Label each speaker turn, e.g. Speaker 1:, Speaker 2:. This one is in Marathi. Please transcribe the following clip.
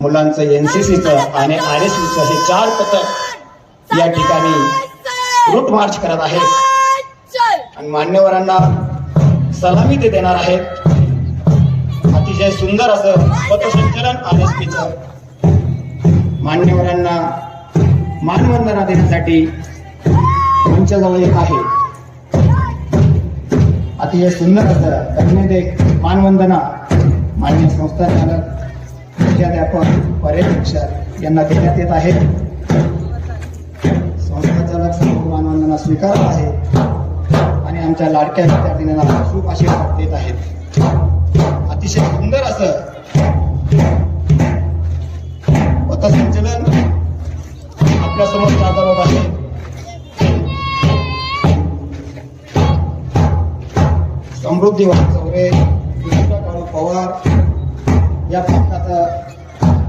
Speaker 1: मुलांचं एनसीसीचं आणि आरएसयूचं हे 4 पथक या ठिकाणी रूट मार्च करत आहेत आणि मान्यवरांना सलामी ते देणार आहेत। अतिशय सुंदर असं पथसंचलन आरएसपीचं मान्यवरांना मानवंदना देण्यासाठी मंचाजवळ येत आहे। अतिशय सुंदर असं कन्यादेख मानवंदना मान्य संस्थाचालक मुख्याध्यापक पर्यवेक्षक यांना देण्यात येत आहे। संस्थाचालक सर्व मानवंदना स्वीकारत आहेत आणि आमच्या लाडक्या विद्यार्थ्यांना शुभ आशीर्वाद देत आहेत। अतिशय सुंदर असं पथसंचलन आपल्या समोर सादर होत आहे। समृद्धी वाघचौरे, काळू पवार या पथकाचं